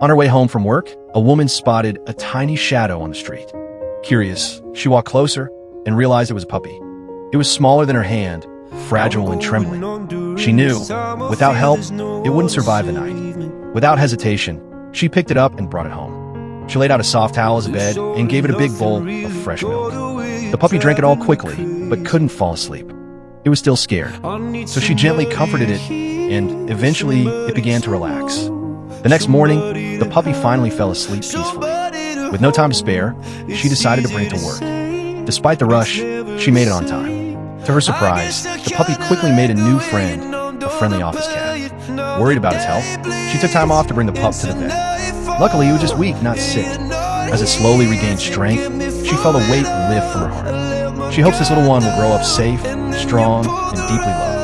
On her way home from work, a woman spotted a tiny shadow on the street. Curious, she walked closer and realized it was a puppy. It was smaller than her hand, fragile and trembling. She knew, without help, it wouldn't survive the night. Without hesitation, she picked it up and brought it home. She laid out a soft towel as a bed and gave it a big bowl of fresh milk. The puppy drank it all quickly, but couldn't fall asleep. It was still scared, so she gently comforted it, and eventually it began to relax. The next morning, the puppy finally fell asleep peacefully. With no time to spare, she decided to bring it to work. Despite the rush, she made it on time. To her surprise, the puppy quickly made a new friend, a friendly office cat. Worried about its health, she took time off to bring the pup to the vet. Luckily, it was just weak, not sick. As it slowly regained strength, she felt a weight lift from her heart. She hopes this little one will grow up safe, strong, and deeply loved.